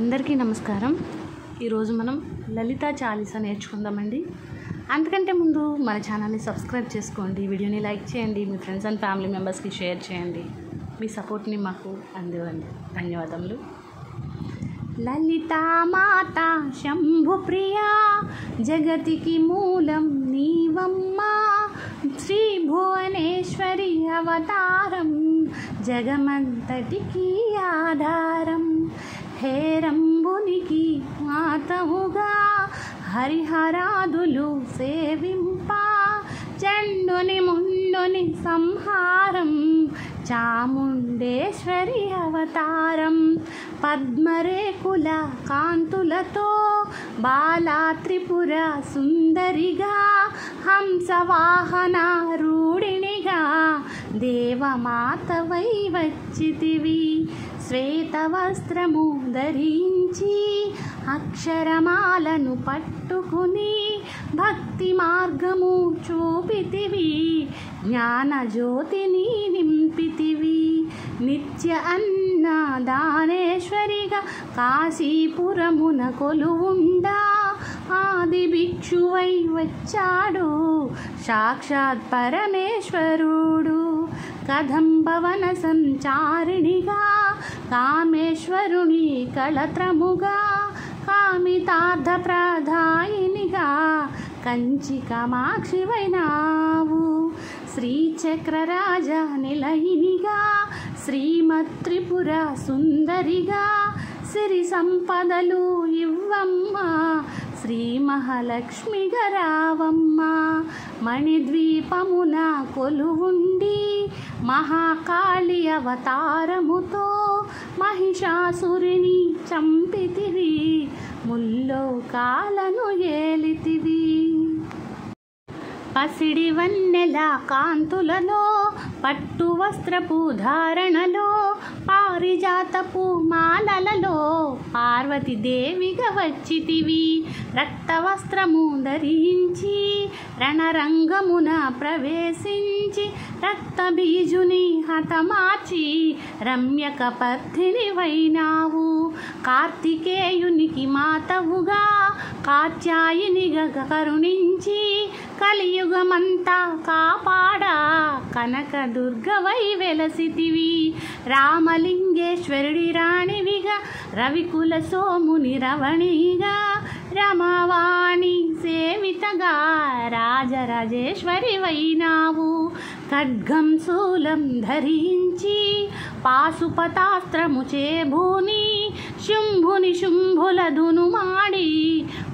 అందరికీ నమస్కారం. ఈరోజు మనం లలితా చాలీసా నేర్చుకుందామండి. అంతకంటే ముందు మన ఛానల్ని సబ్స్క్రైబ్ చేసుకోండి, వీడియోని లైక్ చేయండి, మీ ఫ్రెండ్స్ అండ్ ఫ్యామిలీ మెంబర్స్కి షేర్ చేయండి. మీ సపోర్ట్ని మాకు అందివ్వండి. ధన్యవాదములు. లలితా మాత శంభుప్రియా జగతికి మూలం నీవమ్మా, శ్రీ భువనేశ్వరి అవతారం జగమంతటికి ఆధారం. హేరంబునికి మాతవుగా హరిహరాదులు సేవింప, చండుని ముండుని సంహారం చాముండేశ్వరి అవతారం. పద్మరేకుల కాంతులతో బాలా త్రిపుర సుందరిగా, హంసవాహన రూఢినిగా దేవమాతవై వచ్చితివి. శ్వేత వస్త్రము ధరించి అక్షరమాలను పట్టుకుని భక్తి మార్గము చూపితివి, జ్ఞానజ్యోతిని నింపితివి. నిత్య అన్నదానేశ్వరిగా కాశీపురమున కొలువుండా, ఆది భిక్షువై వచ్చాడు సాక్షాత్ పరమేశ్వరుడు. కదంబవన సంచారిణిగా కామేశ్వరుని కళత్రముగా, కామితార్థ ప్రదాయినిగా కంచి కామాక్షివైనావు. శ్రీచక్రరాజ నిలయినిగా శ్రీమత్రిపుర సుందరిగా, సిరి సంపదలు ఇవ్వమ్మ శ్రీ మహాలక్ష్మిగా రావమ్మ. మణిద్వీపమున కొలువుండి మహాకాళి అవతారముతో మహిషాసురిని చంపితివి, ముల్లోకాలను ఏలితివి. పసిడి వన్నెల కాంతులలో పట్టు వస్త్రపు ధారణలో, పారిజాతపు మాలలలో పార్వతీదేవిగా వచ్చితివి. రక్త వస్త్రము ధరించి రణరంగమున ప్రవేశించి, రక్త బీజుని హతమార్చి రమ్యక పర్ధిని వైనావు. కార్తికేయునికి మాతవుగా కాత్యాయినిగా కరుణించి, కలియుగమంతా కాపాడా కనక దుర్గవై వెలసితివి. రామలింగేశ్వరుడి రాణివిగా రవికుల సోముని రవణిగా, రమవాణి సేవితగా రాజరాజేశ్వరి వైనావు. ఖడ్గం శూలం ధరించి పాశుపతాస్త్రము చేభూని, శుంభుని శుంభుల దునుమాడి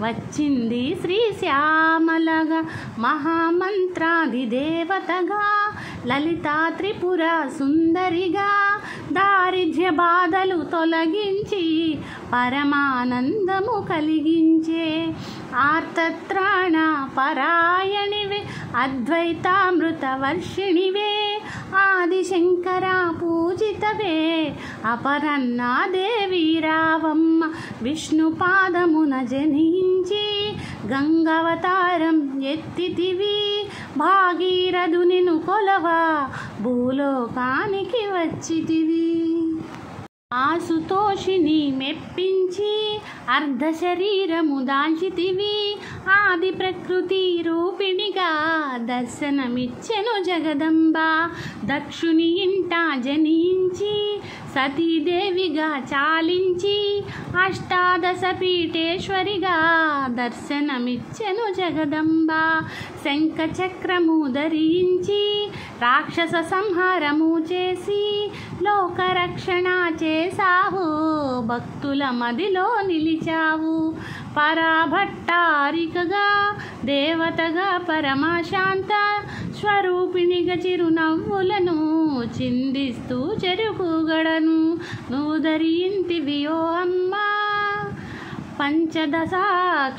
వచ్చింది శ్రీశ్యామలగా. మహామంత్రాది దేవతగా లలితా త్రిపుర సుందరిగా, దారిద్ర్య బాధలు తొలగించి పరమానందము కలిగించే ఆర్తత్రాణ పరాయణివే, అద్వైతామృత వర్షిణివే, ఆదిశంకర పూజితవే అపరన్నాదేవి రావమ్మ. విష్ణు పాదమున జనించి గంగావతారం ఎత్తితివి, భాగీరథునిను కొలవా భూలోకానికి వచ్చితివి. ఆసుతోషిని మెప్పించి అర్ధ శరీరము దాల్చితివి, ఆది ప్రకృతి రూపిణిగా దర్శనమిచ్చెను జగదంబ. దక్షుని ఇంట జనించి సతీదేవిగా చాలించి, అష్టాదశ పీఠేశ్వరిగా దర్శనమిచ్చెను జగదంబ. శంఖ చక్రము ధరించి రాక్షస సంహారము చేసి లోకరక్షణ చేసావు, భక్తుల మదిలో నిలిచావు. పరాభట్టారికగా దేవతగా పరమశాంత స్వరూపిణిగా చిరునవ్వులను చిందిస్తూ చెరుకుగడను నువ్వు ధరింటివి ఓ అమ్మా. పంచదశాక్షరిగా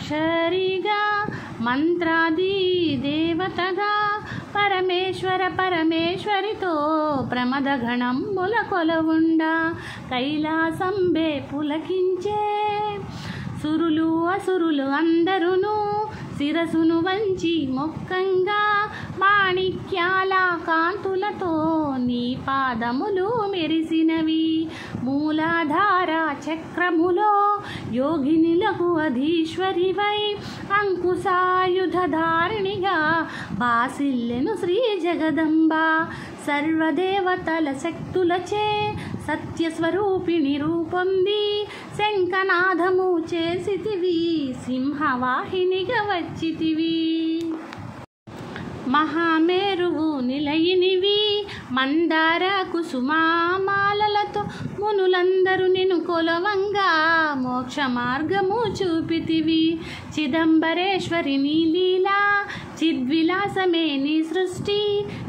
మంత్రాది దేవతగా పరమేశ్వరితో ప్రమద గణముల కొలవుండా, కైలాసంబే పులకించే సురులు అసురులు అందరును శిరసును వంచి మొక్కంగా మాణిక్యాల కాంతులతో నీ పాదములు మెరిసినవి. మూలాధార చక్రములో యోగినిలకు అధీశ్వరివై అంకుశాయుధధారిణిగా బాసిల్లెను శ్రీ జగదంబ. సర్వదేవతల శక్తులచే సత్యస్వరూపిణి రూపొంది శంఖనాదము చేసితివి, సింహవాహినిగా వచ్చితివి. మహామేరువు నిలయినివి మందార కుసుమామాలలతో మునులందరూ నిన్ను కొలవంగా మోక్ష మార్గము చూపితివి. చిదంబరేశ్వరి నీ లీలా చిద్విలాసమే నీ సృష్టి.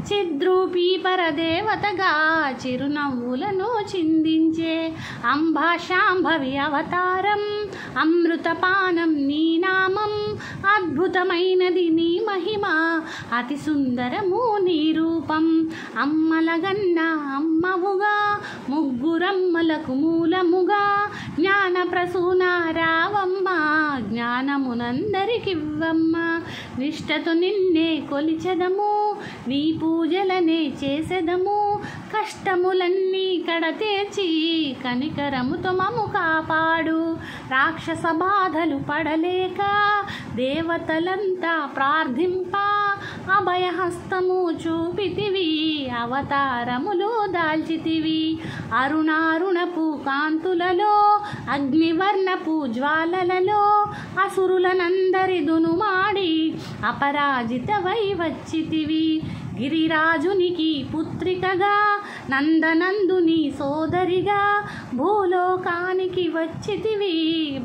చిద్రూపీ పరదేవతగా చిరునవ్వులను చిందించే అంబాశాంభవి అవతారం. అమృతపానం నీ నామం, అద్భుతమైనది నీ మహిమ, అతి సుందరము నీ రూపం. అమ్మలగన్న అమ్మవుగా ముగ్గురమ్మలకు మూలముగా జ్ఞాన ప్రసూన రావమ్మ, జ్ఞానమునందరికివ్వమ్మ. నిష్టతో నిన్నే కొలిచెదము, నీ పూజలనే చేసెదము. కష్టములన్నీ కడతేర్చి కనికరముతో మము కాపాడు. రాక్షస బాధలు పడలేక దేవతలంతా ప్రార్థింప అభయహస్తము చూపితివి, అవతారములు దాల్చితివి. అరుణారుణపు కాంతులలో అగ్నివర్ణపు జ్వాలలలో అసురులనందరి దునుమాడి అపరాజితవై వచ్చితివి. గిరిరాజునికి పుత్రికగా నందనందుని సోదరిగా భూలోకానికి వచ్చితివి,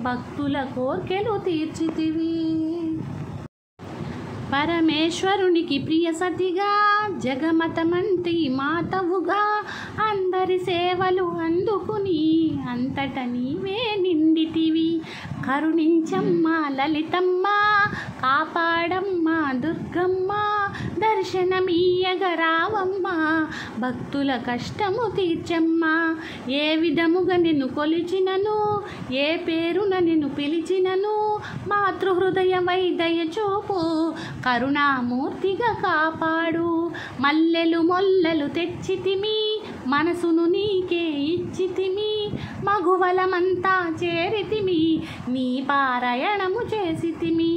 భక్తుల కోర్కెలు తీర్చితివి. పరమేశ్వరునికి ప్రియ సతిగా జగమతమంటి మాతవుగా అందరి సేవలు అందుకుని అంతట నీవే నిండితివి. కరుణించమ్మ లలితమ్మ, కాపాడమ్మ దుర్గమ్మ, దర్శనమీయగరావమ్మ, భక్తుల కష్టము తీర్చమ్మ. ఏ విధముగా నిన్ను కొలిచినను, ఏ పేరున నిన్ను పిలిచినను, మాతృహృదయ వైదయ చూపు, కరుణామూర్తిగా కాపాడు. మల్లెలు మొల్లలు తెచ్చితిమి, మనసును నీకే ఇచ్చితిమి, మగువలమంతా చేరితిమి, నీ పారాయణము చేసితిమి.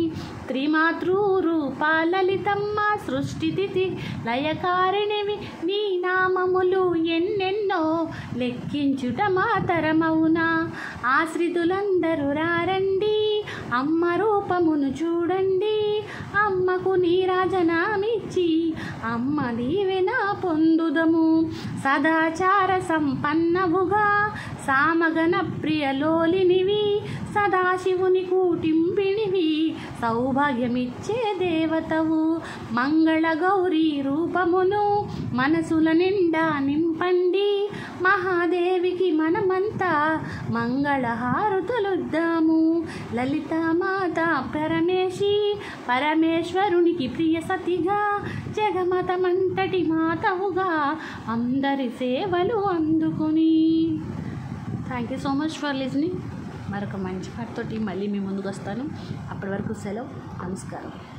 త్రిమాతృరూపాలలితమ్మ, సృష్టితిథి లయకారిణివి, నీ నామములు ఎన్నెన్నో లెక్కించుట మాతరమౌనా. ఆశ్రితులందరూ రారండి, అమ్మ రూపమును చూడండి. అమ్మకు నీరాజనామిచ్చి అమ్మ దీవెన పొందుదము. సదాచార సంపన్నవుగా సామగన ప్రియలోలినివి, సదాశివుని కూటింపినివి, సౌభాగ్యమిచ్చే దేవతవు. మంగళ గౌరీ రూపమును మనసుల నిండా నింపండి, మహాదేవికి మనమంతా మంగళహారతులుద్దాము. లలితామాత పరమేశి, పరమేశ్వరునికి ప్రియ సతిగా జగమతమంతటి మాతవుగా అందరి సేవలు అందుకుని. Thank you so much for listening. మరొక మంచి పాటతోటి మళ్ళీ మీ ముందుకు వస్తాను. అప్పటి వరకు సెలవు. నమస్కారం.